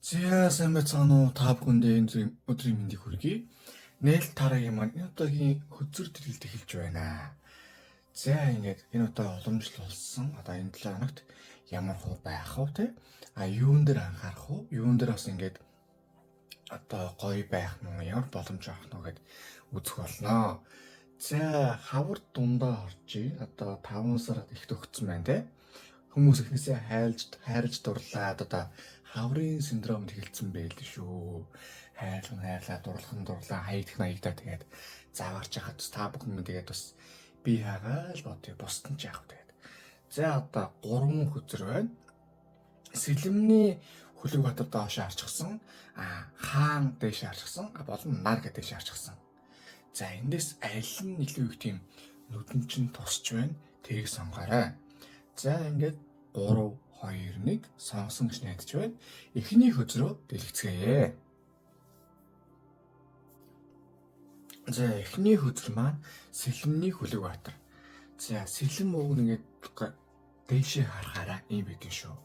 За сайн байцгаана уу та бүхэндээ энэ өдрийн мэндийг хүргэе. Нээл тарагийн маань энэ удаагийн хөзөр дэлгэлт эхэлж байна. За ингээд энэ удаа уламжлуулсан одоо энэ 7 хоногт ямар хөө байх вэ те? Юун дээр анхаарах вэ? Юун дээр бас ингээд одоо гоё байх нь ямар боломж авах нь гэд үзэх болно. За хавар дундаа орж одоо 5 сар ихт өгцөн байна те. Хүмүүс ихнээсээ хайрлж дурлаад одоо хаврын синдромд хэлсэн байл шүү. Хайрлаа, дурлаа, хаягдаа тэгээд заваарч хахад та бүхэн тэгээд бас би хагаал бодё бусдын ч яах вэ тэгээд. За одоо 3 хөзөр байна. Сэлэмний хөлөг батар доош харчихсан. Хаан дээш харчихсан. Болон нар гэдэг дээш харчихсан. За эндээс аль нь илүү их тийм нүдэн чинь тусч байна. Тэрийг сонгоорой. За ингээд 3 2 1 сонсон гэж найдаж байна. Эхний хөзрөө дэлгэцгээе. За эхний хөзөр маань сэлэмний хөлөг батар. За сэлэм уг нэгээд дээшээ харахаараа ийм байдэн шүү.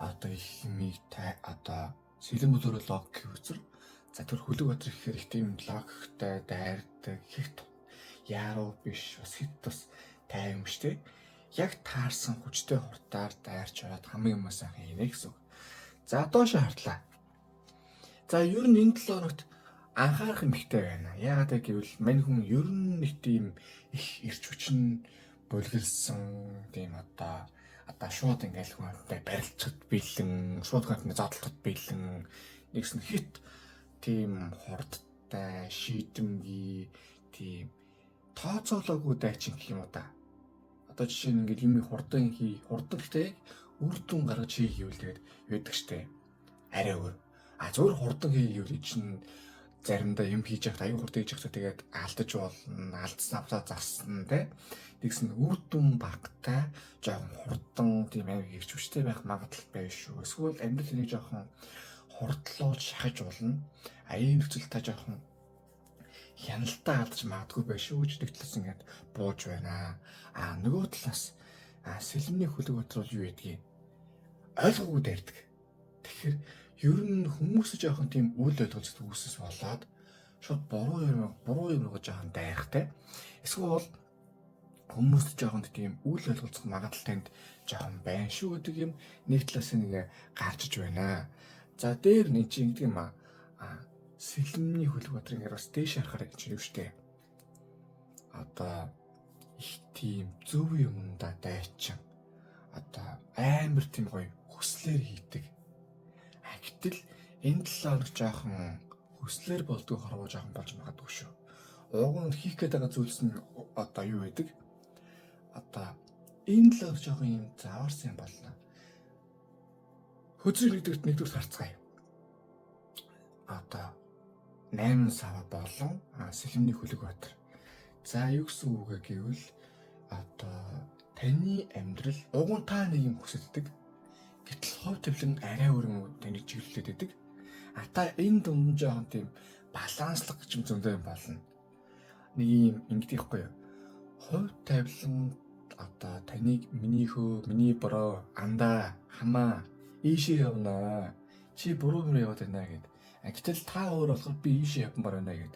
Одоо их мигтэй одоо сэлэм болоор лог гэх хөзөр. За тэр хөлөг батар гэхээр их тийм логтой дайрдаг хит яруу биш бас хит бас тайван штэ. Яг таарсан хүчтэй хурдаар дайрч ороод хамгийн юм сайхан хийнэ гэсэн үг. За доош хартлаа. За ер нь энэ 7 хоногт анхаарах юм ихтэй байна. Яагаад гэвэл мань хүн ер нь нэг тийм их ирч хүчин булгилсан тийм одоо шууд ингээл хүнтэй барилцахад бэлэн, шууд хүнтэй зодтолоход бэлэн нэгсэн хит тийм хурдтай, шийдэмгий тийм тооцоолоогүй дайчин гэх юм уу та. Одоо жишээ нь ингээд юм хурдан гэхдээ үр дүн гаргаж хийгээвэл тэгээд байдаг штэ. Арай өөр. Зөвхөн хурдан хийгээвэл чинь заримдаа юм хийж явахад аюу хурдан хийж явахад тэгээд алдаж болно, алдсан авсаа зарсан те. Тэгсэн үр дүн багтай жоохон хурдан тийм аюу ирч хүчтэй байх магадлал байна шүү. Эсвэл амьдрал нэг жоохон хурдлуулж шахаж болно. Аяын нөхцөл та жоохон хяналтаа алдаж магадгүй байх шүү гэж тэгтлээс ингээд бууж байна. Нөгөө талаас сэлэмний хөлөг батар бол юу гэдгийг ойлгоогүй дайрдаг. Тэгэхээр ер нь хүмүүс жоохон тийм үйл ойлголцод үүсэс болоод шууд буруу юм гэж жоохон дайрахтай. Эсвэл хүмүүс жоохон тийм үйл ойлголцох магадлал танд жоохон байна шүү гэдэг юм нэг талаас нэг гарч иж байна. За дээр нэг чинь гэдэг юм сэлэмний хөлөг батрын гэр бас дээш харахаар гэж юм штэ. Одоо их тийм зөв юмдаа дайчин. Одоо амар тийм гоё хүслээр хийдэг. Гэтэл энэ 7 хоног жоохон хүслээр болдгоо хорвоо жоохон болж магадгүй шүү. Уг нь хийх гээд байгаа зүйлс нь одоо юу байдаг? Одоо энэ 7 хоног жоохон юм заваарсан юм болно. Хөзрийг нэгдүгээр харцгаая. Одоо 8 сава болон сэлэмний хөлөг батар. За юу гэсэн үг гэвэл одоо таны амьдрал уг нь та нэг юм хүсэлдэг. Гэтэл хувь тавилан арай өөр юм таныг чиглүүлээд байдаг. Та энэ дунд жоохон тийм баланслах гэж юм зөндөө юм болно. Нэг юм ингэдэг байхгүй юу? Хувь тавилан одоо таныг миний бороо андаа хамаа ийшээ явнаа. Чи буруу юм яваад байна гэд. Гэтэл та өөр болохоор би ийшээ явмаар байна гэд.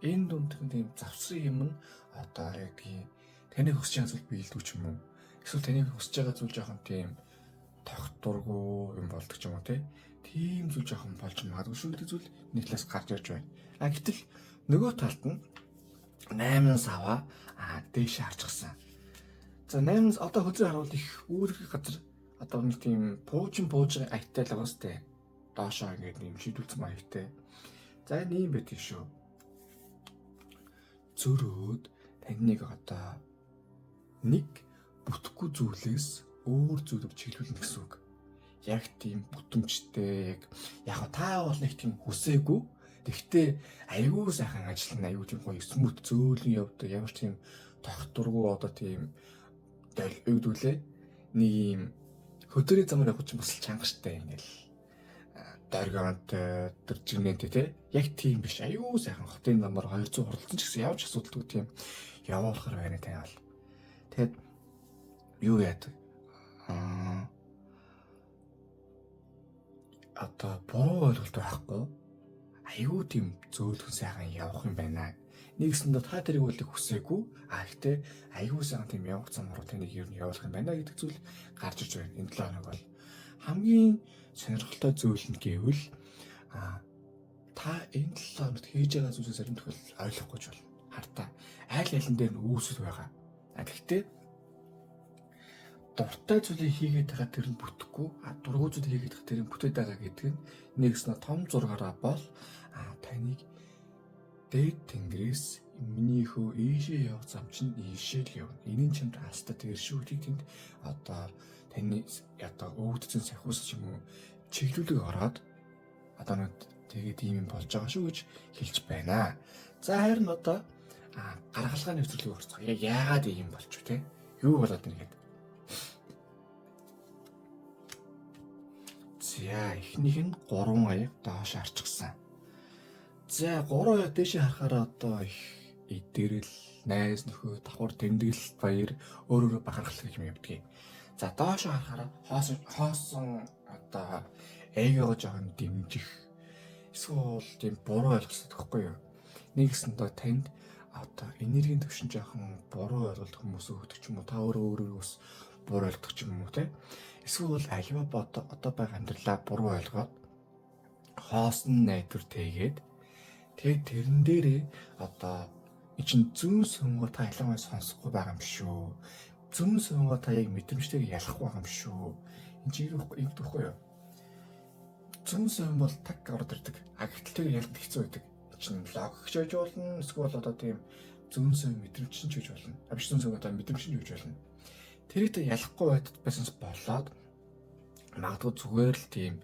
Энэ дунд тийм завсрын юм нь одоо яг таны хүсэж байгаа зүйл биелдэг ч юм уу? Эсвэл таны хүсэж байгаа зүйл жоохон тийм тогтургүй юм болдог ч юм уу те. Тийм зүйл жоохон болж магадгүй шүү гэдэг зүйл нэг талаас гарч ирж байна. Гэтэл нөгөө талд нь 8 сава дээш харчихсан. За 8 одоо хөзөр харуул их үүрэг газар одоо нэг тийм бууж аяттай л байгаас те. Доошоо ингээд юм шийдүүлсэн маягтай. За энэ юм байдаг шүү. Зөрөөд таныг одоо нэг бүтэхгүй зүйлээс өөр зүйлөөр чиглүүлнэ гэсэн үг. Яг тийм бүтэмжтэй яг та бол нэг тийм хүсээгүй. Тэгвэл аюу сайхан ажиллана, аюу тийм гоё смут зөөлөн явдаг. Ямар ч тийм тогтургүй одоо тийм өгдүүлээ. Нэг юм хөдөрийн замаар явах чинь бас чанга штэ ингээл дөргонт төржигнэтэй те. Яг тийм биш. Аюу сайхан хотын замаар 200 хуралцсан ч гэсэн явж асуудалгүй тийм явуулахар байна тайвал. Тэгэд юу яадаг? одоо буруу ойлголт байхгүй. Аюу тийм зөөлхөн сайхан явах юм байна. Нэгсэндээ та тэрийг үлдэх хүсээгүй. Гэхдээ аюу сайхан тийм явах зам руу тэнийг ер нь явуулах юм байна гэдэг зүйл гарч ирж байна. Энэ 7 хоног бол хамгийн сонирхолтой зүйл нь гэвэл та энэ 7 хоногт хийж байгаа зүйлээс зарим тохиолдолд ойлгохгүй ч болно. Хартаа аль алин дээр нь үүсэл байгаа. Гэхдээ дуртай зүйлийг хийгээд байгаа тэр нь бүтэхгүй, дургүй зүйлийг хийгээд байгаа тэр нь бүтээд байгаа гэдэг нь нэгснэ том зургаараа бол таныг дээд тэнгэрээс минийхөө ийшээ явах зам чинь ийшээ л явна. Энийн чамд хаста тэр шүүхийг тэнд одоо таны одоо өвдсөн сахиус ч юм уу чиглүүлэг ороод одоо нэг тэгээд ийм юм болж байгаа шүү гэж хэлж байна. За харин одоо гаргалгааны нөхцөлийг орцгоо. Яг яагаад ийм болчих вэ? Юу болоод байна гэдэг. За эхнийх нь 3 аяг доош арчсан. За 3 аяг дээш харахаараа одоо их эдгэрэл, найз нөхөд, давхар тэмдэглэл баяр өөрөөрөө бахархал гэх юм явдгийг. За доош харахаараа хоосон одоо ээгөө жоохон дэмжих эсвэл тийм буруу ойлголцдог байхгүй юу? Нэгсэндээ танд одоо энергийн төвшин жоохон буруу ойлголт хүмүүс өгдөг ч юм уу, та өөрөө бас буруу ойлгодог ч юм уу те. Эсвэл альва одоо байгаа амьдралаа буруу ойлгоод хоосон найдвар тэгээд тэрэн дээрээ одоо чинь зүүн сүнгээ та ялангуяа сонсохгүй байгаа юм шүү. Зүүн сүнгээ та яг мэдрэмжтэйг ялах байгаа юм шүү. Энд чинь юм дөхөө юу? Зүүн сүн бол таг ороод ирдэг. Гэтэл тэр ялт хэцүү байдаг. Чинь логик ч гэж болно. Эсвэл одоо тийм зүүн сүн мэдрэмж ч гэж болно. Биш зүүн сүн одоо мэдрэмж ч гэж болно. Тэрийг та ялахгүй байдад байсанс болоод магадгүй зүгээр л тийм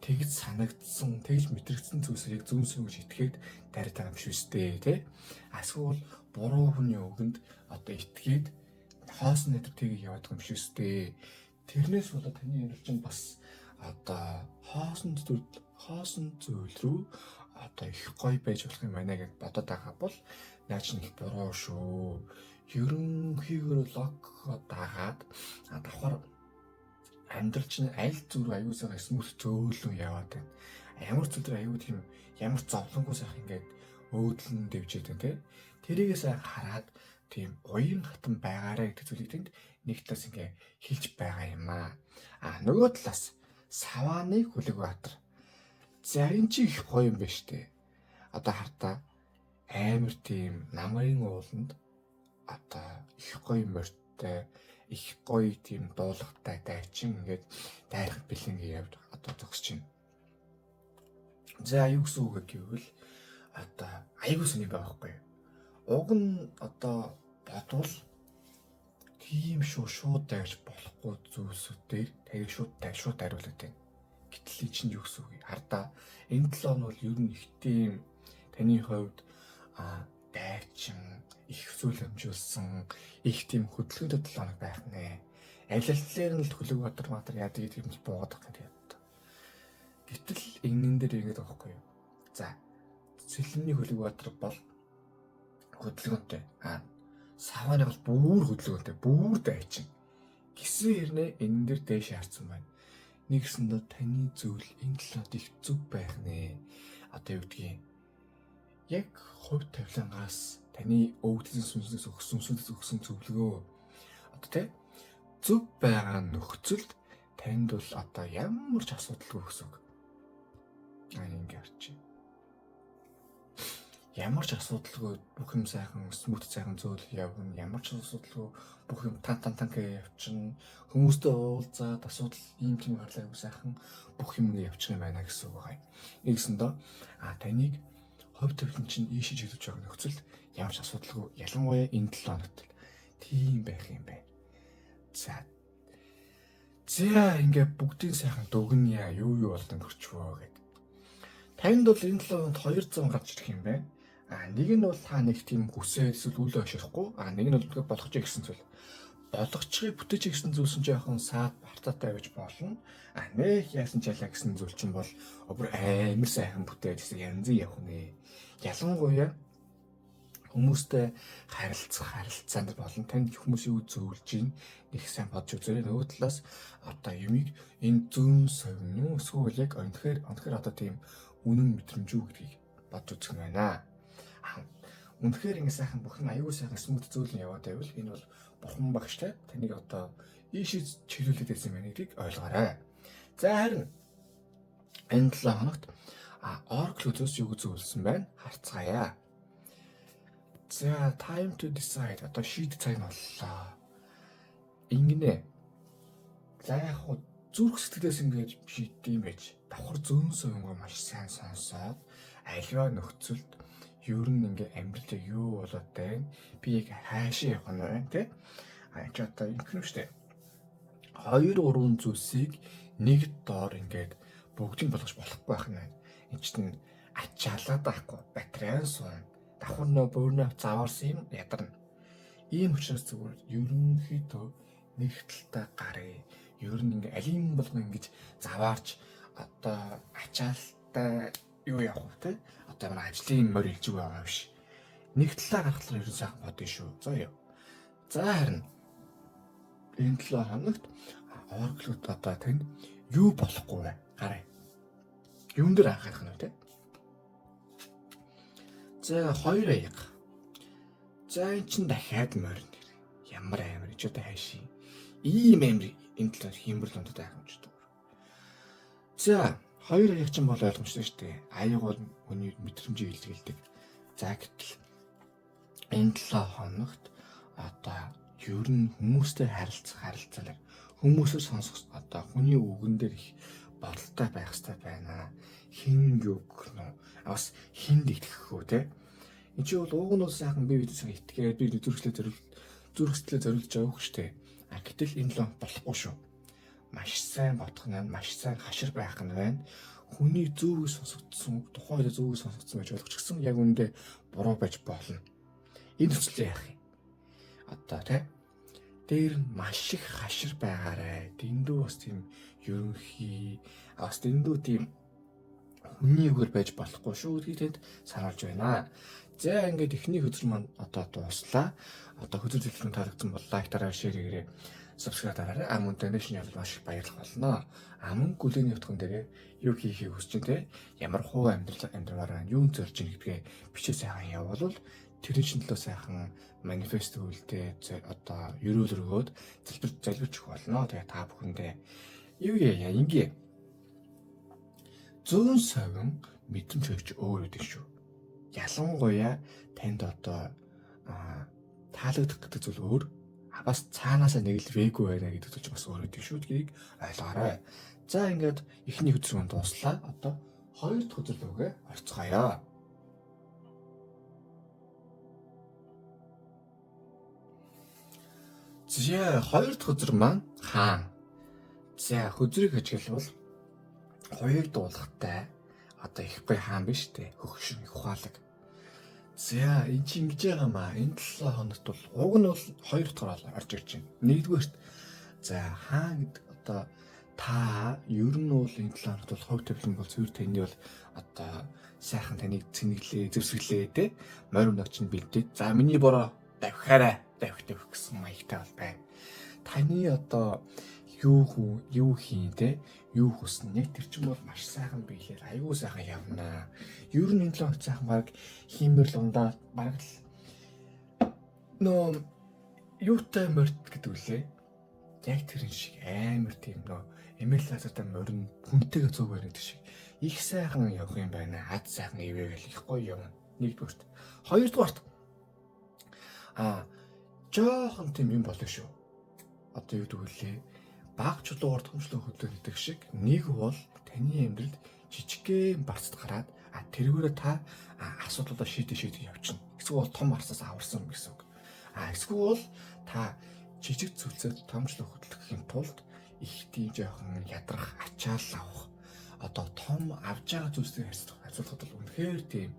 тэгж санагдсан, тэгж мэдрэгдсэн зүйлсийг зүүн сүн гэж итгээд дараад байгаа юм шүү дээ, тий? Эсвэл буруу хүний үгэнд одоо итгээд хоосон нэдэр тгийг яваад байгаа юм шүү дээ. Тэрнээс болоод таны амьдрал чинь бас одоо хоосон зүйл рүү одоо их гоё байж болох юм байна гэж бодоод байгаа бол наач нэг буруу шүү. Ерөнхийдөө логикод дагаад давхар амьдрал чинь аль зүр аюусаа смут зөөлөн яваад байна. Ямар зүйл аюу тийм ямар зовлонгүй сайхан ингээд өөдлөн дэвжээд байна те. Тэрийгээ сайн хараад тийм уян хатан байгаарэ гэдэг зүйлийг тэнд нэг талаас ингээд хэлж байгаа юм аа. Нөгөө талаас Савааны Хүлэгбаатар. За энэ чи их гоё юм байна штэ. Одоо хартаа амар тийм намрын ууланд одоо их гоё морьтой их гоё тийм дуулгатай дайчин ингээд дайрах бэлэнгээ явд одоо зогсож байна. За аюу гэсэн үг гэвэл одоо аюу сони байгаа байхгүй. Уг нь одоо бодвол тийм шууд дайрч болохгүй зүйлсүүдээр тэгээд шууд дайруулдаг байна. Гэтэл чинь юу гэсэн үг вэ? Хардаа энэ 7 хоног бол ер нь их тийм таны хувьд дайчин их зүйл амжуулсан их тийм хөдөлгөөний 7 хоног байх нэ. Аль алтлаар нь л Хүлэгбаатар яадаг гэдэг юм буугаад байгаа юм тэгээд. Гэтэл энэн дээр ингэж байгаа байхгүй юу? За Сэлмний Хүлэгбаатар бол хөдөлгөөнтэй. Савааны бол бүр хөдөлгөөнтэй, бүр дайчин. Гисэн хэрнээ энэн дээр дээш харсан байна. Нэгсэндээ таны зүйл энэ талаад их зүг байх нэ. Одоо юу гэдгийг яг хувь тавилангаас таны өвдсөн сүнсээс өгсөн зөвлөгөө одоо тий зөв байгаа нөхцөлд танд бол одоо ямар ч асуудалгүй гэсэн үг. Ингэ харчих. Ямар ч асуудалгүй бүх юм сайхан смут сайхан зөөл явна. Ямар ч асуудалгүй бүх юм танкээ явчихна. Хүмүүстэй уулзаад асуудал ийм тийм гарлаа сайхан бүх юм явчих юм байна гэсэн үг байна. Нэгсэндээ таныг хувь тавилан чинь ийшээ чиглэж байгаа нөхцөлд ямар ч асуудалгүй ялангуяа энэ 7 хоногт тийм байх юм байна. За ингээ бүгдийн сайхан дүгнья юу болон төрчвөө гэд. Танд бол энэ 7 хоногт 200 гарч ирэх юм байна. Нэг нь бол та нэг тийм хүсээ эсвэл үл оширохгүй. Нэг нь бол болгоч гэсэн зүйл. Болгочгийг бүтээч гэсэн зүйлсэн жоохон саад бартаатай байж болно. Нэх яасан ч ялаа гэсэн зүйл чинь бол өөр амар сайхан бүтээж янзын явах нэ. Ялангуяа Хүмүүстэй харилцаанд болон танд хүмүүс юу зөвлөж ийн нэг сайн бодж үзээрэй. Нөгөө талаас одоо юмыг энэ зүүн совин уу эсвэл яг өнөхөр одоо тийм үнэн мэдрэмж үү гэдгийг бодж үзэх юм байна. Үнэхээр ингэ сайхан бүхэн аюул сайхан смут зөөлөн яваад байвал энэ бол бурхан багштай таныг одоо ийшээ чиглүүлээд байсан байна гэдгийг ойлгоорой. За харин энэ 7 хоногт Oracle үзээс юу зөвлөсөн байна? Харцгаая. За time to decide одоо шийд цаг нь боллоо. Ингэнэ. За яг хуу зүрх сэтгэлээс ингэж шийдэм байж давхар зүүн совингоо маш сайн сонсоод аливаа нөхцөлд ер нь ингээ амьдралаа юу болоод байна? Би яг хаашаа явах нь вэ? Тэ? Чи одоо ингэв штэ. 2 3 зүйлсийг нэг доор ингээд бүгдийг болгож болохгүй байх нь. Энд чинь ачаалаад байхгүй. Батарейн суун. Давхар нөө бөөрнө заваарсан юм ядарна. Ийм учраас зүгээр ерөнхийдөө нэг талтай гарыг ер нь ингээ алим болгон ингэж заваарч одоо ачаалтай юу явах вэ? Одоо ямар ажлын морь илжиг байгаа биш. Нэг талаа гаргахлаар ерөн сайхан бодно шүү. За яа. За харин энэ 7 хоногт Oracle одоо танд юу болохгүй вэ? Гараа. Юун дээр анхаарах нь вэ? За 2 аяга. За эн чин дахиад морин. Ямар амар ч одоо хайшин. Ийм амар энэ талаар хэмбэрл ондод байх юм ч гэдэг. За 2 аяг чинь бол ойлгомжтой шүү дээ. Аяг бол хүний мэдрэмжийг илэрхийлдэг. За гэтэл энэ 7 хоногт одоо ер нь хүмүүстэй харилцаалаар хүмүүсээс сонсох одоо хүний үгэн дээр их бодолтой байх хэрэгтэй байна. Хин юу гэх нь бас хинд итгэх үү те. Энд чи бол ууг нь бол сайхан бие бидэсээ итгээд би зүрх сэтгэлээ зориулж явах штэ. Гэтэл энэ л болохгүй шүү. Маш сайн бодох нь маш сайн хашир байх нь байна. Хүний зөв сонсогдсон тухайн үед зөв сонсогдсон байж болох ч гэсэн яг үүндээ буруу байж болно. Энэ төслөө яах юм? Одоо те дээр маш их хашир байгаарэ. Дэндүү бас тийм ерөнхий бас дэндүү тийм хүний үгээр байж болохгүй шүү гэдгийг тэнд сануулж байна. За ингээд эхний хөтөл маань одоо дуслаа. Одоо хөтөл хэлбэрийн таалагдсан бол лайктараа шеэр хийгээрэй. Subscribe дараарай. Мөн donation явуул маш их баярлах болно. Мөн гүлээний утган дээр юу хийхийг хүсэж байна те. Ямар хуу амьдралаар байна, юун зорж ийн гэдгээ бичээ сайхан явуул тэрийн төлөө сайхан манифест үйлдэл одоо ерөөл өргөөд залбирч өгөх болно. Тэгээ та бүхэндээ юу яа ингээ зүүн совин мэдрэмж өгч өөр үүдэг шүү. Ялангуяа танд одоо таалагдах гэдэг зүйл өөр бас цаанаасаа нэг л вэгүй байна гэдэг зүйл бас өөр үүдэг шүү. Гэдгийг ойлгоорой. За ингээд эхний хөтөл маань дуслаа. Одоо хоёр дахь хөтөл рүүгээ орцгоё. За хоёр дахь хөтөл маань хаан. За хөзрийг ажиглавал хоёр дуулахтай одоо ихгүй хаан биш үү? Хөгшин их ухаалаг. За энэ чи ингэж байгаамаа. Энэ 7 хоногт бол уг нь бол хоёр дахь орж ирж байна. Нэгдүгээрт за хаан гэдэг одоо та ер нь бол энэ 7 хоногт бол хог тавилан бол зөвхөн таны бол одоо сайхан таныг цэнэглээ, зэвсгэлээ те. Морин ногч нь бэлдээд за миний бороо давхаарай. Давх гэсэн маягтай бол байна. Таны одоо юу хийн те юу хүснэ нэг тэр чинь бол маш сайхан биелэл аюу сайхан явна. Ер нь энэ 7 хоног сайхан баг хиймэрл ундаа баг л нөө юутай морд гэдэг үлээ. Яг тэрэн шиг амар тийм нөө эмэл лазертай морин хүнтэйгээ зүг байна гэдэг шиг их сайхан явах юм байна. Ад сайхан ивэгээл их гоё явна. Нэгдүгээрт. Хоёрдугаарт жоохон тийм юм болоо шүү. Одоо юу гэдэг үлээ. Баг чулуугаар томчлон хөдлөдөг шиг нэг бол таны амьдралд жижигхэн барцад гараад тэргүүрээ та асуудлуудаа шийдэж явчихна. Эсвэл том барцаас аварсан гэсэн үг. Эсвэл та жижиг зүйлсэд томчлон хөдлөхийн тулд их тийм жоохон ядрах ачаал авах. Одоо том авж байгаа зүйлсийг харьцуулахад бол үнэхээр тийм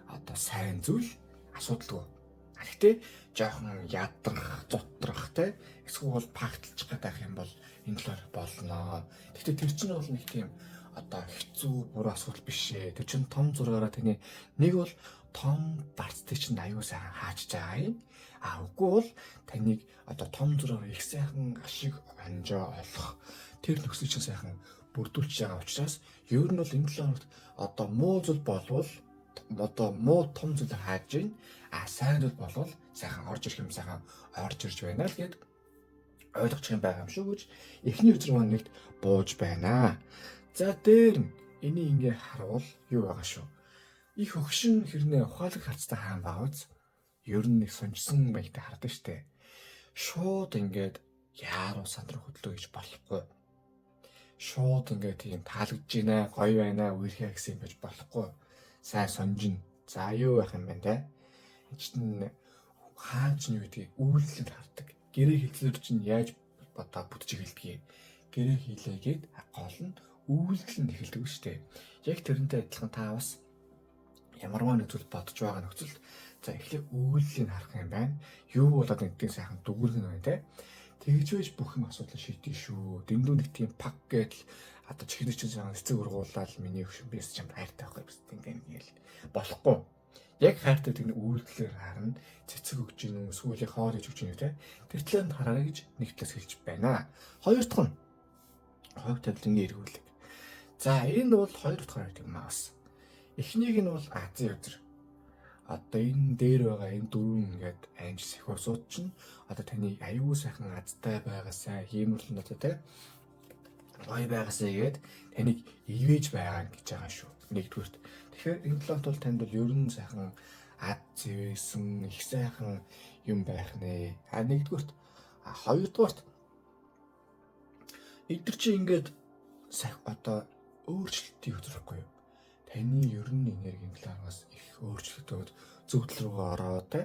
одоо сайн зүйл асуудалгүй. Гэхдээ жоохон ядрах, зутрах те эсвэл пакталж гадаах юм бол энэ талаар болно. Гэхдээ тэр чинь бол нэг тийм одоо хэцүү буруу асуудал биш ээ. Тэр чинь том зургаараа таны нэг бол том барцтай чинь аюу сайхан хааж байгаа юм. Үгүй бол таныг одоо том зургаар их сайхан ашиг онжоо олох тэр нөхцөл чинь сайхан бүрдүүлж байгаа учраас ер нь бол энэ 7 хоногт одоо муу зүйл болвол одоо муу том зүйл хааж гин сайн зүйл болвол сайхан орж ирэх юм сайхан орж ирж байна л гээд ойлгож юм байгаа юм шүү гэж эхний өдөр маань нэгт бууж байна. За дээр нь энийг ингээ харуул юу байгаа шүү. Их хөгшин хэрнээ ухаалаг хацтай хаан баавц ер нь нэг сонжсон байгатай хардаг штэ. Шууд ингээд яаруу сандрах хөдлөө гэж болохгүй. Шууд ингээд тийм таалагдж байна, гоё байна, үерхээ гэсэн юм байж болохгүй. Сайн сонжин. За юу байх юм бэ те? Эцэн хаач нь юу гэдгийг үйлдэлд хардаг. Гэрээ хэлцээр чинь яаж бодоо бүтэж эхэлдэг. Гэрээ хийлээгээд гол нь үйлдэл нь эхэлдэг шүү дээ. Яг тэрнтэй адилхан та бас ямарваа нэг зүйл бодож байгаа нөхцөлд за эхлээд үйлдэлийг харах юм байна. Юу болоод нэгдгийг сайхан дүгнэх нь байна те. Тэгж байж бүх юм асуудал шийдэх шүү. Дэндүү нэг тийм пак гэдэл одоо чихнэр чинь сайхан эцэг ургуулаад миний хөшин бис чам хайртай байхгүй биз ингээл болохгүй. Яг хайртай тэгний үйлдэлээр харна. Цэцэг өгч гин эсвэл хоол хийж өгч гин те. Тэр талаар нь хараарай гэж нэг талаас хэлж байна. Хоёр дахь нь хойг тавилангийн эргүүлэг. За энэ бол хоёр дахь хараад юм аас. Эхнийг нь бол Азийн өдөр. Одоо энэ дээр байгаа энэ дөрвөн ингээд анж сахиусууд чинь одоо таны аюул сайхан азтай байгаасаа хиймэрлэн одоо те гоё байгаасаа гээд таныг ивэж байгаа гэж байгаа шүү. Нэгдүгürt. Тэгэхээр энэ талаар бол танд бол ер нь сайхан ад зэвсэн их сайхан юм байх нэ. Нэгдүгürt. Хоёрдугаарт эдгэр чи ингээд одоо өөрчлөлтийг үзрэхгүй юу? Таны ер нь энергийн талаар бас их өөрчлөлтөд зөвдөл рүүгээ ороод те.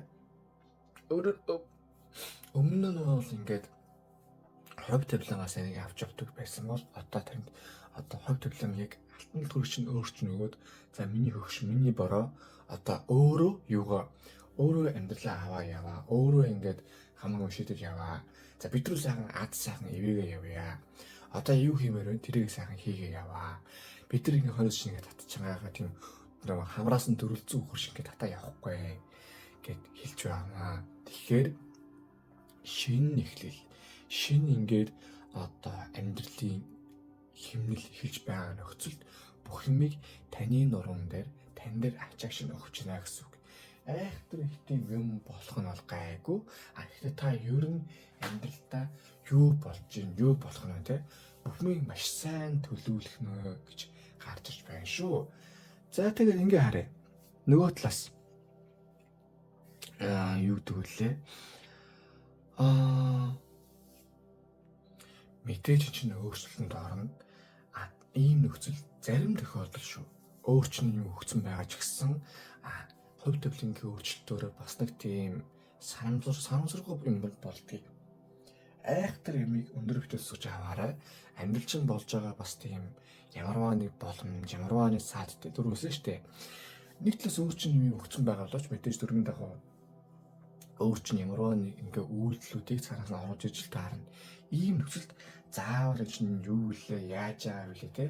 Өмнө нь бол ингээд хог тавилангаас энийг авч явдаг байсан бол одоо танд одоо хог тавилангийг алтан төрөг чинь өөрчнөгөөд за миний хөгш миний бороо одоо өөрөө амьдралаа аваа яваа. Өөрөө ингээд хамаагүй шийдэж яваа. За бид рүү сайхан ад сайхан ивэгээ явъя. Одоо юу хиймээр вэ? Тэрийг сайхан хийгээ яваа. Бид нар ингээ хойноос шиг ингээ татчих байгаагаа тийм нэг хамраас нь төрөлцсөн үхэр шиг ингээ татаа явахгүй гэд хэлж байна. Тэгэхээр шинэ эхлэл ингээд одоо амьдралын хэмнэл эхэлж байгаа нөхцөлд бүх юмыг таны нуруунд дээр тань дээр ачааг шиг өгч байна гэсэн үг. Айхтар их тийм юм болох нь бол гайгүй. Гэхдээ та ер нь амьдралдаа юу болж гин юу болох нь те бүхнийг маш сайн төлөвлөх нөө гэж гарч ирж байна шүү. За тэгээд ингээ харъя. Нөгөө талаас юу гэдэг вүлээ? Мэдээж чинь өөрчлөлтөнд орно. Ийм нөхцөл зарим тохиолдол шүү. Өөрчлөлт юм өгсөн байгаа ч гэсэн хувь тавилангийн өөрчлөлтөөр бас нэг тийм санамсаргүй юм болдгийг айхтар юмыг өндөр хөвтөс сууж аваарай. Амьдрал чинь болж байгаа бас тийм ямарваа нэг боломж, ямарваа нэг саадтай дөрвөөсөн шүү дээ. Нэг талаас өөр чинь юм өгсөн байгаа боловч мэдээж дөрмийн дагуу өөр чинь ямарваа нэг ингээ үйлдэлүүдийг цаанаас нь оруулж ижил таарна. Ийм нөхцөлд заавал чинь юу вэ, яаж байгаа вэ те?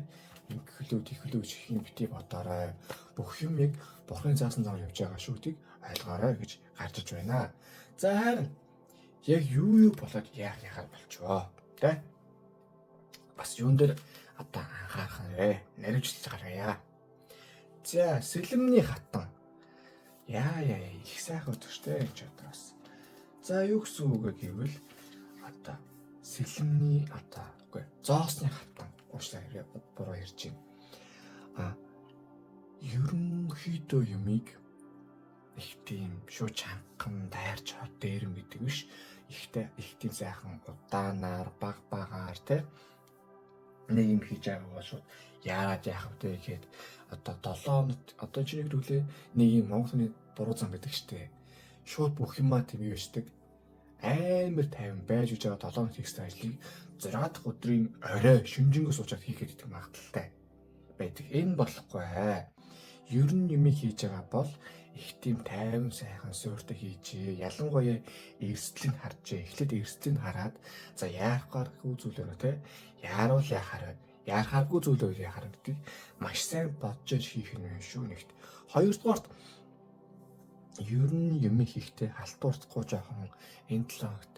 Инхлүүд их юм бити бодоорой. Бүх юмыг бурхны заасан замаар явж байгаа шүүтийг ойлгоорой гэж гарч иж байна. За харин яг юу болоод яахаар болчихоо те? Бас юун дээр одоо анхаарах нэ наривчлж гаргая. За сэлэмний хатан. Яа их сайхан өчтэй гэж бодроос. За юу гэсэн үг гэвэл одоо сэлэмний одоо үгүй зоосны хатан уушлаа буруу ярьж байна. Ерөнхийдөө юмыг их тийм шууд чангахан дайрч хот дээрэм гэдэг биш. Их тийм сайхан удаанаар багаар те нэг юм хийж байгаа бол шууд яарад яах вэ гэхэд одоо 7 хоног одоо чи нэг үлээ нэг юм Монголын буруу зам гэдэг штэ. Шууд бүх юмаа тийм юу штэг. Амар тайван байж үж байгаа 7 хоног хийх ажлыг 6 дахь өдрийн орой шүнжэнгөө суучаад хийхэд идэх магадaltaй байдаг. Энэ болохгүй. Ер нь юм хийж байгаа бол их тийм тайван сайхан суурьтай хийжээ. Ялангуяа эрсдлийг харжээ. Эхлээд эрсдлийг хараад за яарахгүйгүй зүйлөө те яаруул яхаар яарахгүйгүй зүйлөө яхаар гэдгийг маш сайн бодож хийх нь шүү нэгт. Хоёрдугаарт ер нь юм хийхдээ халтуурахгүй жоохон энэ 7 хоногт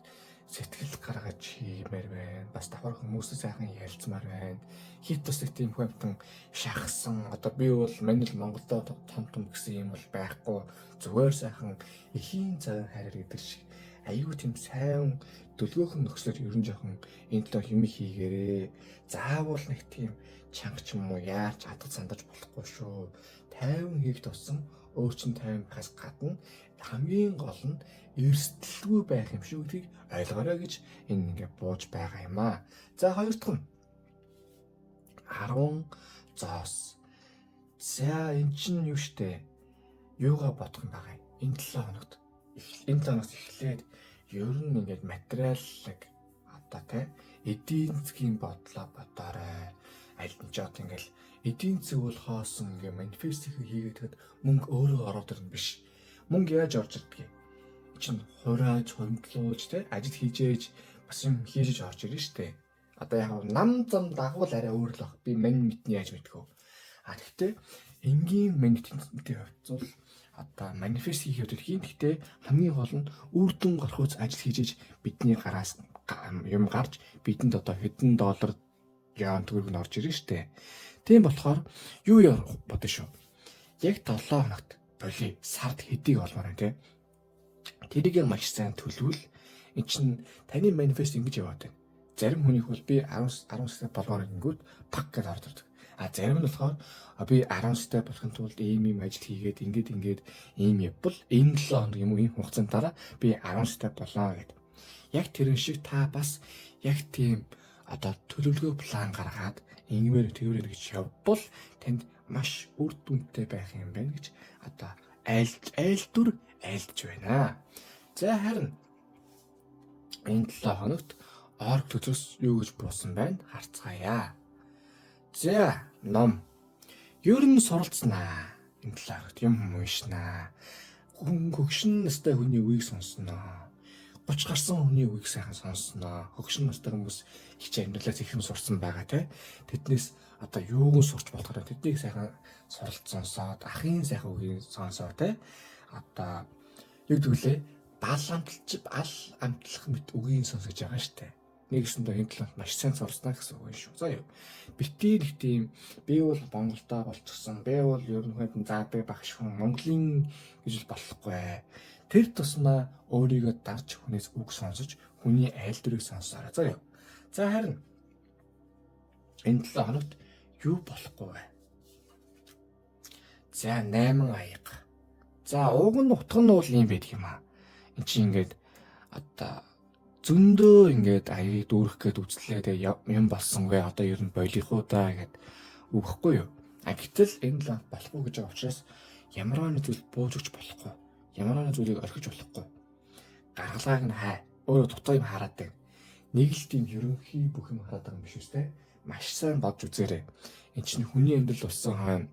сэтгэл гаргаж хиймээр байна. Бас давхар хүмүүстэй сайхан ярилцмаар байна. Хит бас нэг тийм хүмтэн шахсан. Одоо би бол манайл Монголдо том гэсэн юм бол байхгүй. Зүгээр сайхан эхийн цагаан хайраар гэдэг шиг аюу тийм сайн дөлгөөхөн нөхцөлөөр ер нь жоохон энэ 7 юм хийгээрээ. Заавал нэг тийм чанга ч юм уу яарч хадгад сандаж болохгүй шүү. 50 хийх тусам өөрчн 50 бас гадна хамгийн гол нь эрсдэлгүй байх юм шүү гэдгийг ойлгоорой гэж энэ ингээ бууж байгаа юм аа. За хоёр дахь нь 10 зоос. За эн чинь юу штэ? Юугаа бодох юм байгаа юм? Энэ 7 хоногт эхлээд ер нь ингээд материаллаг одоо тэ эдийн засгийн бодлоо бодоорой. Аль нь ч одоо ингээл эдийн засаг бол хоосон ингээ манифест хийгээд мөнгө өөрөө ороод ирнэ биш. Мөнгө яаж орж ирдэг юм? Чин хурааж, хөндлөөж тэ ажил хийжээж бас юм хийж орж ирнэ штэ. Одоо яг нам зам дагуул арай өөр л баг. Би мань мэдний яаж мэдхөө. Гэхдээ энгийн манифестийн хувьд бол одоо манифест хийх үед гэхдээ хамгийн гол нь үр дүн гарахуйц ажил хийжээж бидний гараас юм гарч бидэнд одоо хэдэн доллар яан төгрөг нь орж ирнэ штэ. Тийм болохоор юу бодно шүү. Яг 7 хоногт боли сард хэдийг олмоор байна те. Тэрийг маш сайн төлөвл. Эн чинь таны манифест ингэж яваад байна. Зарим хүнийх бол би 10 степ болгоор ингэнгүүт пак гэж орж ирдэг. А зарим нь болохоор би 10 степ болохын тулд ийм ажил хийгээд ингээд ийм явбал энэ 7 хоног юм уу ийм хугацаанд дараа би 10 степ болоо гэдэг. Яг тэрэн шиг та бас яг тийм одоо төлөвлөгөө план гаргаад ингэвэр тэгвэр гэж явбал танд маш үр дүнтэй байх юм байна гэж одоо айлдж байна. За харин энэ 7 хоногт орг төсөөс юу гэж буусан байна харцгаая. За ном ер нь суралцнаа. Энэ 7 хоногт юм уншнаа. Хөгшин настай хүний үгийг сонсноо. 30 гарсан хүний үгийг сайхан сонсноо. Хөгшин настай хүмүүс их амьдралаас их юм сурсан байгаа те. Тэднээс одоо юуг нь сурч болохоор тэднийг сайхан суралц сонсоод ахын сайхан үгийг сонсоо те. Одоо юу гэвэл бал амтлах мэт үгийг сонсож байгаа штэ. Нэгэсэндээ энэ талаар маш сайн суралцнаа гэсэн үг шүү. За юу. Битээр их тийм би бол Монголдоо болчихсон. Би бол ер нь хэд заадаг багш хүн Монголын гэж болохгүй. Тэр тусмаа өөрийгөө дарж хүнээс үг сонсож хүний айл дүрийг сонсоорой. За юу. За харин энэ 7 хоногт юу болохгүй вэ? За 8 аяга. За уг нь утга нь бол юм байдаг юм аа. Энд чинь ингээд одоо зөндөө ингээд аяыг дүүрэх гээд үзлээ тэгээ юм болсонгүй одоо ер нь болихоо да гэд үгэхгүй юу. Гэтэл энэ л болохгүй гэж байгаа учраас ямар нэг зүйл бууж өгч болохгүй. Ямар нэг зүйлийг орхиж болохгүй. Гаргалгааг нь хай. Өөрөө дутуу юм хараад байна. Нэг л тийм ерөнхий бүх юм хараад байгаа юм биш үстэй. Маш сайн бодж үзээрэй. Энд чинь хүний амьдрал болсон хойно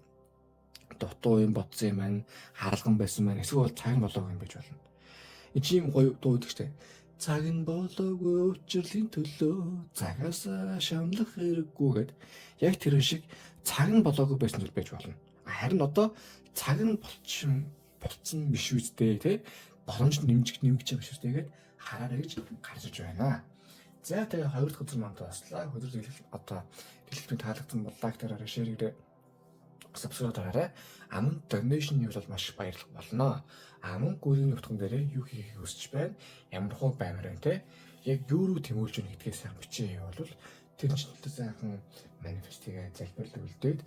дутуу юм бодсон юм байна. Харалган байсан байна. Эсвэл цаг болоогүй юм байж болно. Энд чинь гоё дуу өгдөг штэ. Цаг нь болоогүй учрлын төлөө цагаасаа шамлах хэрэггүй гэд яг тэр шиг цаг нь болоогүй байсан зүйл байж болно. Харин одоо цаг нь болцсон биш үстэй те боломж нэмж байгаа биш үстэй гэд хараарай гэж гарч байна. За тэгээ хоёр дахь өдөр манд баслаа. Өдөр одоо дэлгэцийн таалагдсан бол лайк дараарай, шеэр хийрэй. Subscribe дараарай. Аман donation юу бол маш баярлах болно. Аман гүрийн утган дээрээ юу хийхийг хүсэж байна. Ямар хөө баймар байна те. Яг юу руу тэмүүлж өгнө гэдгээс сайн бичээ бол тэр чинь сайхан манифестигээ залбирлаг үлдээд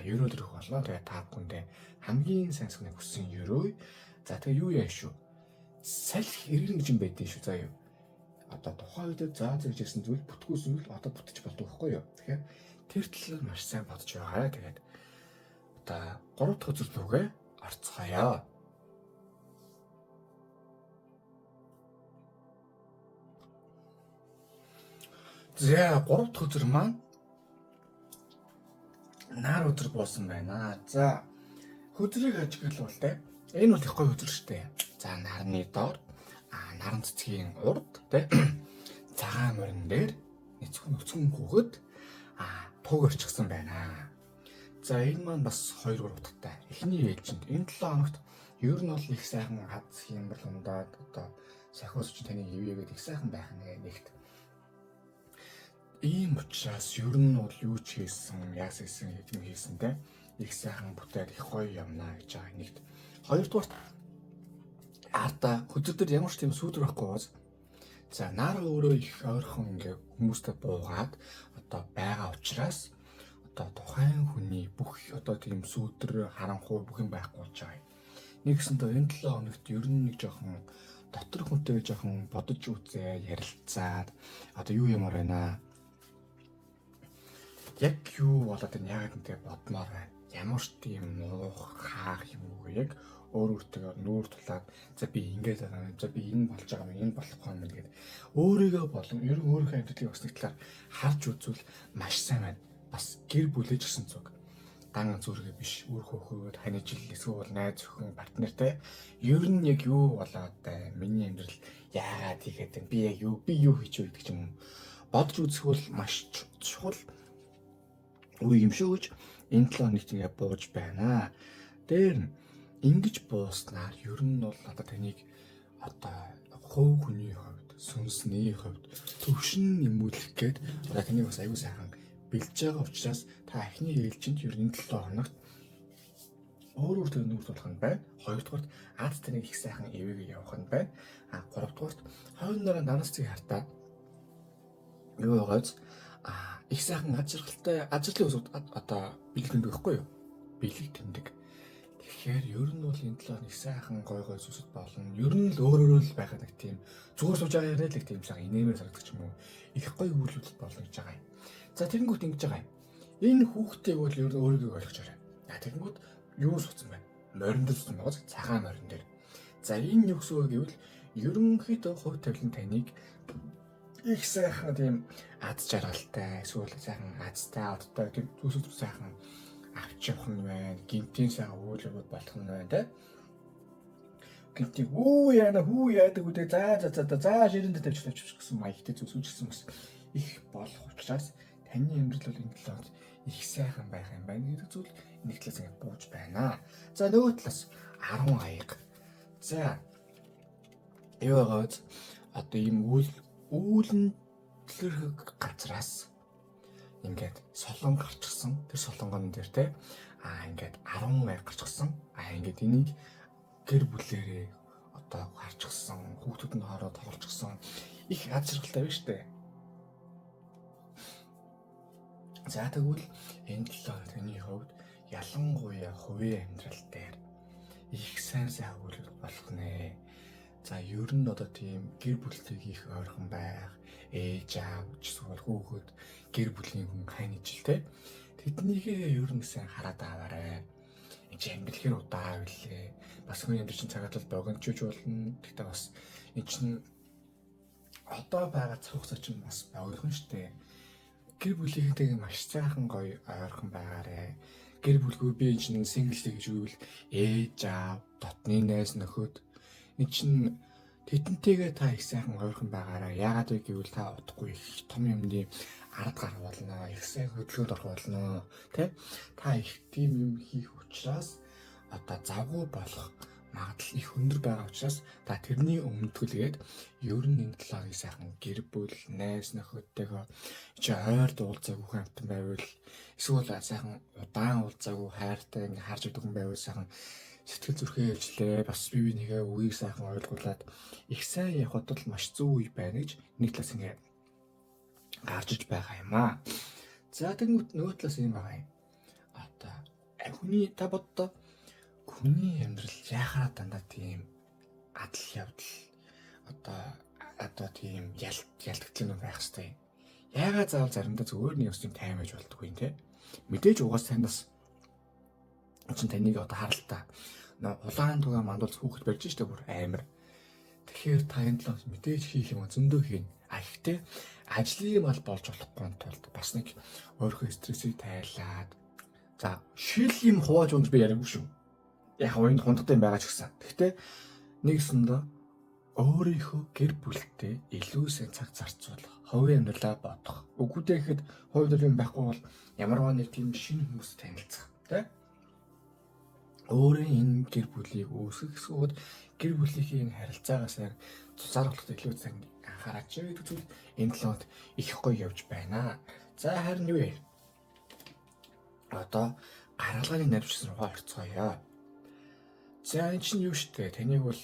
евро төрөх болно. Тэгээ та бүхэндээ хамгийн сайн сүнэг хүссэн евро. За тэгээ юу яа шүү. Салхи иргэн гэж юм байдэн шүү. За юу. Одоо тухайн үед зааж ирсэн зүйл бүтгүүлсэн зүйл одоо бүтэж болдог байхгүй юу. Тэгэхээр тэр талаар маш сайн бодож байгаарай. Тэгээд одоо 3 дахь үзэл нүгэ орцгоё. За 3 дахь өдөр маань нар өдөр болсон байна. За хөдрийг ажиглал те. Энэ бол их гоё өдөр шүү дээ. За нарны доор наран цэцгийн урд те. Цагаан морин дээр нэцхэн хөөгд туг орчихсон байна. За энэ маань бас 2 3 утгатай. Эхний ээлжинд энэ 7 хоногт ер нь бол их сайхан аз хямрал ундаад одоо сахиус ч таны ивэгээд их сайхан байх нэгт. Ийм учраас ер нь бол юу ч хийсэн, яасан хэдэн хийсэнтэй их сайхан бүтээд их гоё юмнаа гэж байгаа нэгт. Хоёрдугаар арта хөдөлдөр ямар ч тийм сүйдэр байхгүй баз. За нар өөрөө их ойрхон ингээ хүмүүстэй буугаад одоо байгаа учраас одоо тухайн хүний бүх одоо тийм сүйдэр харанхуй бүх юм байхгүй болж байгаа. Нэгсэндээ энэ 7 хоногт ер нь нэг жоохон дотор хүнтэй жоохон бодож үзээ, ярилцаад одоо юу юмар байна. Яг юу болоод энэ яг энэ бодмоор байна. Ямар ч тийм нуух хаах юм уу яг өөртөө нүүр тулаад за би ингэж байгаа юм. За би энэ болж байгаа юм, энэ болохгүй юм гээд өөрийгөө болон ер нь өөрийнхөө амьдралыг бас нэг талаар харж үзвэл маш сайн байна. Бас гэр бүлэж гисэн зүг. Дан зүргээ биш, үр хөхөөд ханижил эсвэл найз өхөн партнертэй ер нь яг юу болоод бай. Миний амьдрал яагаад тийгээд би яг юу хийж вэ гэдэг юм. Бодож үзэх бол маш чухал үе юм шүү гэж энэ 7 хоногт ингээ бууж байна. Дээр нь ингэж бууснаар ер нь бол одоо таныг одоо хувь хүний хувьд, сүнсний хувьд төвшин нэмүүлэх гээд одоо таныг бас аюу сайхан бэлж байгаа учраас та эхний ээлжинд ер нь 7 хоногт өөртөө нүүр тулах нь байна. Хоёрдугаарт аз таныг их сайхан ивэгээ явах нь байна. Гуравдугаарт хойноороо нанасцыг хартаа юу байгаач их сайхан ажралтай ажлын усуд одоо бэлэг тэмдэг байхгүй юу? Бэлэг тэмдэг. Тэгэхээр ер нь бол энэ 7 хоног сайхан гой сүсэд болно. Ер нь л өөрөөрөө л байхад нэг тийм зүгээр сууж байгаа яриад л тийм сайхан инээмээр санагдах юм уу? Их гоё үйлдэл болно гэж байгаа юм. За тэгэнгүүт ингэж байгаа юм. Энэ хүүхдийг бол ер нь өөрийгөө ойлгочоорой. Тэгэнгүүт юу суцсан байна? Морин дээр суцсан байгаа. Цагаан морин дээр. За энэ юу гэсэн үг гэвэл ерөнхийдөө хувь тавилан таныг их сайхан тийм аз жаргалтай, эсвэл сайхан азтай, одтой тийм зүйлсүүд сайхан авч явах нь байна. Гинтийн сайхан үйлүүд болох нь байна те. Гинтийн хүү яадаг үдэ за ширэндээ тавьчих гэсэн маягтай зүйлс үүсгэсэн бас их болох учраас таны амьдрал бол энэ 7 хоногт их сайхан байх юм байна гэдэг зүйл нэг талаас ингэ бууж байна. За нөгөө талаас 10 аяга. За юу байгааз одоо ийм үүлэнтлэрхэг газраас ингээд солон гарчихсан. Тэр солонгон дээр те ингээд 10 аяга гарчихсан. Ингээд энийг гэр бүлээрээ одоо гарчихсан. Хүүхдүүд нь хоороо тоглочихсан. Их аз жаргалтай байна штэ. За тэгвэл энэ 7 хоног таны хувьд ялангуяа хувийн амьдрал дээр их сайн үйлдэл болох нэ. За ер нь одоо тийм гэр бүлтэй хийх ойрхон байх, ээж аав эсвэл хүүхэд гэр бүлийн хүн ханижил те. Тэднийгээ ер нь сайн хараад аваарай. Энд амьдрал удаа байлээ. Бас хүний амьдрал чинь цагаад л богиночж болно. Гэхдээ бас энэ чинь одоо байгаа цаг хугацаа чинь бас богино штэ. Гэр бүлийнхээ маш сайхан гоё ойрхон байгаарэ. Гэр бүлгүй би энэ сингл гэж үвэл ээж аав, дотны найз нөхөд энэ чинь тэдэнтэйгээ та их сайхан ойрхон байгаараа. Яагаад вэ гэвэл та удахгүй их том юмны ард гарах болно. Их сайн хөдөлгөөнд орох болно. Тэ? Та их тийм юм хийх учраас одоо завгүй болох магадлал их өндөр байгаа учраас та тэрний өмнөдгөлгээд ер нь энэ 7 хоногийн сайхан гэр бүл, найз нөхөдтэйгээ чи ойр уулзаагүй хүн амтан байвал эсвэл сайхан удаан уулзаагүй хайртай ингээ харж өгдөг хүн байвал сайхан сэтгэл зүрхээ ээлжлээ. Бас бие бинийгээ үгийг сайхан ойлгуулад их сайн явахд бол маш зөв үе байна гэж нэг талаас ингээ гарч иж байгаа юм аа. За тэгвэл нөгөө талаас юм байгаа юм. Одоо хүний та боддоо хүний амьдрал яхаа дандаа тийм адал явдал одоо тийм ялтгдлын байх хэвээр. Яагаад заавал заримдаа зүгээр нэг юм тайм байж болдгоо юм те. Мэдээж угаас танаас чинь таныг одоо харалтаа улаан тугаа мандуулж хүүхэд барьж штэ бүр амар. Тэгэхээр та энэ 7 хоног мэдээж хийх юм зөндөө хийн. Гэхдээ ажлын мал болж болохгүй тулд бас нэг өөрийнхөө стрессийг тайлаад за шил юм хувааж өндөр би яриаггүй шүү. Яг уянд хундтай юм байгаа ч гэсэн. Гэхдээ нэгсэндээ өөрийнхөө гэр бүлтэй илүү сайн цаг зарцуулах, хувийн амьдралаа бодох. Үгүйдээ гэхэд хувийн юм байхгүй бол ямарваа нэг тийм шинэ хүмүүс танилцах. те өөрийн энэ гэр бүлийг үүсгэхэд гэр бүлийн харилцаагаас тусаар болоход илүү сайн анхаарч байгаа зүйл энэ талд их гоё явж байна. За харин юу вэ? Одоо гаргалгааны наривчсан руу орцгоё. За энэ чинь юу штэ? Таныг бол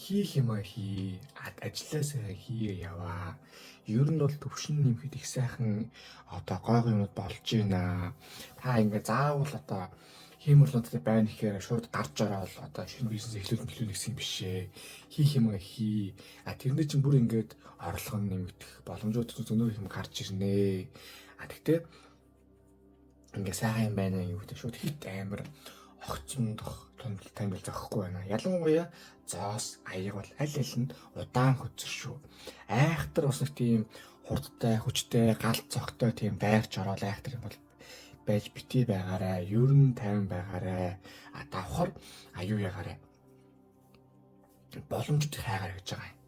хийх юм хий, ажилласаа хий яваа. Ер нь бол төвшин нэмэхэд их сайхан одоо гойгоо юмуд болж байна. Та ингээ заавал одоо хиймэрлүүдтэй байна гэхээр шууд гарч ороод одоо шинэ бизнес эхлүүлэх гэсэн юм биш ээ. Хийх юм хий. Тэрний чинь бүр ингээд орлого нэмэгдэх боломжууд зөнөө юм гарч ирнэ. Тэгтээ ингээ сайхан юм байна юу гэдэг шууд хит амар огцондох томдол зохихгүй байна. Ялангуяа зоос аяг бол аль нь удаан хөцөр шүү. Айхтар бас нэг тийм хурдтай, хүчтэй, галт цогтой тийм байрч ороод айхтар юм бол байж битгий байгаарай, ер нь тайван байгаарай, давхар аюу ягаарай. Боломжтой хайгаар гэж байгаа юм.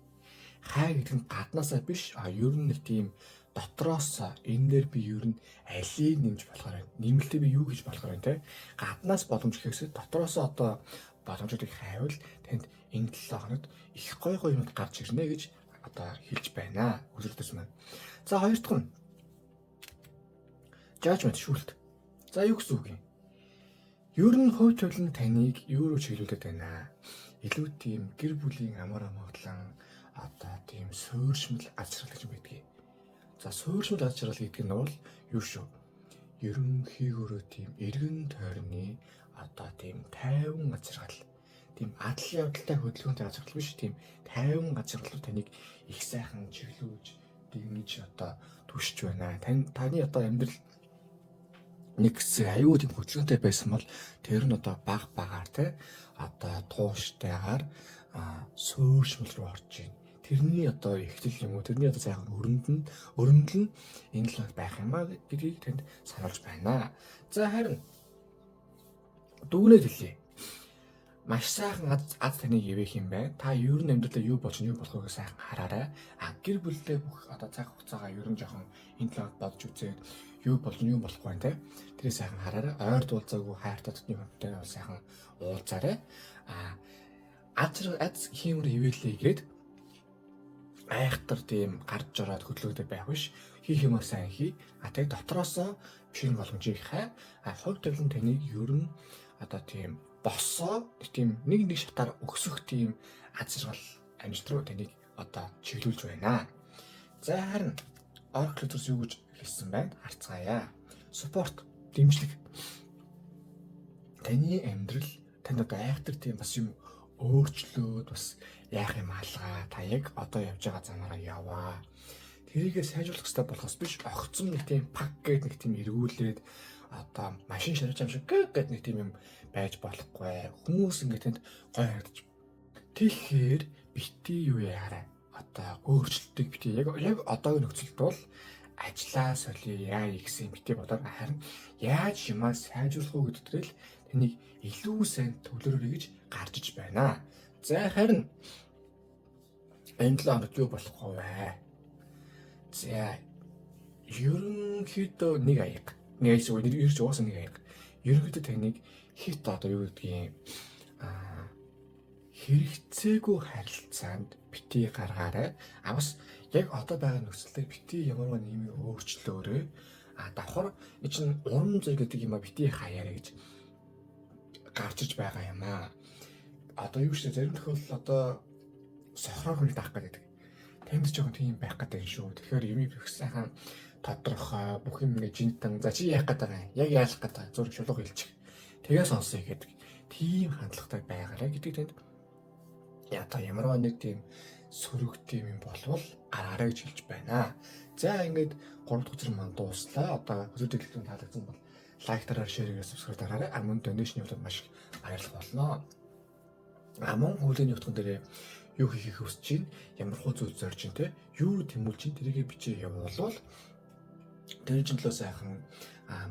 Хай гэдэг нь гаднаасаа биш, ер нь нэг тийм дотроос энэ дээр би ер нь алийг нэмж болохоор байна. Нэмэлтээ би юу гэж болохоор байна те. Гаднаас боломж гэхээс дотроос одоо боломжуудыг хайвал танд энэ 7 хоногт их гой юм гарч ирнэ гэж одоо хэлж байна. Үзэгдэж байна. За хоёр дахь нь judgment шүүлт. За юу гэсэн үг юм? Ер нь хувь тавилан таныг юу руу чиглүүлээд байна? Илүү тийм гэр бүлийн амар амгалан одоо тийм суурьшмал азрал гэж байдаг. За суурьшмал азрал гэдэг нь бол юу шүү? Ерөнхийдөө тийм эргэн тойрны одоо тийм тайван азрал. Тийм адлын явдалтай хөдөлгөөнтэй азрал биш, тийм тайван азрал таныг их сайхан чиглүүлж дэгнэж одоо түшиж байна. Таны одоо амьдрал нэг хэсэг аюу тийм хөдөлгөөнтэй байсан бол тэр нь одоо багаар те одоо тууштайгаар суурьшмал руу орж ийн. Тэрний одоо ихтэл юм уу, тэрний одоо сайхан өрөндөл нь энэ л байх юм а гэдгийг танд сануулж байна. За харин дүгнээд хэлье. Маш сайхан аз таныг ивэх юм байна. Та ер нь амьдралаа юу болж юу болох вэ сайхан хараарай. Гэр бүлдээ бүх одоо цаг хугацаагаа ер нь жоохон энэ талаар бодж үзээд юу болж юу болохгүй байна те. Тэрийг сайхан хараарай. Ойр дуулзаагүй хайртай дотны хүнтэй бол сайхан уулзаарай. Аз хиймэр ивэлээ гээд айхтар тийм гарч ороод хөдлөгдөд байх биш. Хийх юмаа сайн хий. Тэг дотроосоо шинэ боломжийг хай. Хувь тавилан таныг ер нь одоо тийм боссоо тийм нэг шатаар өксөх тийм азрал амжилт руу таныг одоо чиглүүлж байна. За харин Oracle-с юу гэж хэлсэн байна? Харцгаая. Support, дэмжлэг. Таны амьдрал танд одоо айхтар тийм бас юм өөрчлөөд бас яах юм алгаа. Та яг одоо явж байгаа замаараа яваа. Тэрийгээ сайжруулах хэрэгтэй болохоос биш, огцом нэг тийм пак гэдэг нэг тийм эргүүлээд одоо машин шарж юм шиг гэдэг нэг тийм юм байж болохгүй. Хүмүүс ингээд танд гой харагдаж. Тэгэхээр бити юу яараа? Одоо өөрчлөлтийг бити яг одоогийн нөхцөлд бол ажлаа солио гэсэн бити бодоод харин яаж юмаа сайжруулах уу гэдэгт л таныг илүү сайн төвлөрөөрэй гэж гарч иж байна. За харин энэ 7 хоногт юу болохгүй вэ? За ерөнхийдөө нэг аяг. Нэг ирж уусаа нэг аяг. Ерөнхийдөө таныг хит одоо юу гэдгийг хэрэгцээгүй харилцаанд бити гаргаарай. Бас яг одоо байгаа нөхцөлд бити ямарваа нэмийг өөрчлөөрэй. Давхар чинь урам зориг гэдэг юм а бити хаяарай гэж гарч иж байгаа юм а. Одоо юу ч зарим тохиолдолд одоо сохроо хүнийг даах гэдэг. Танд ч жоохон тийм байх гэдэг шүү. Тэгэхээр юмыг их сайхан тодорхой бүх юм ингээд жинтэн. За чи яах гэдэг юм? Яг яалах гэдэг зураг шулууг хэлчих. Тэгээ сонсъё гэдэг. Тийм хандлагатай байгаарай гэдэг танд. Ята ямарваа нэг тийм сөрөг тийм юм болвол гараарай гэж хэлж байна. За ингээд 3 дахь зэрэг маань дууслаа. Одоо хөсөлт дэлгүүр таалагдсан бол лайктараар, шеэрээр, сабскрайб дараарай. Мөн донешны хувьд маш баярлах болно. Мөн хуулийн утган дээр юу хийхийг хүсэж чинь, ямар хуу зүйл зорж чинь те, юу тэмүүлж чинь тэрийгэ бичиж явуулвал тэр чинь төлөө сайхан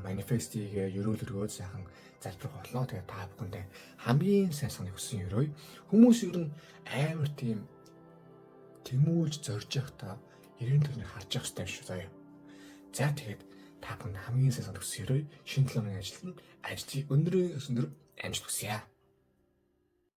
манифестийг ерөөлөргөө сайхан залбирх болно. Тэгээ та бүхэндээ хамгийн сайхан хүссэн өрөө. Хүмүүс ер нь амар тийм тэмүүлж зорж явах та эргэн тойрныг харж явах хэрэгтэй шүү заяа. За тэгээд та бүхэн хамгийн сайн сонирхсорой. Шинэ 7 өдрийн ажилтнанд ажлын өндөр амжилт хүсье.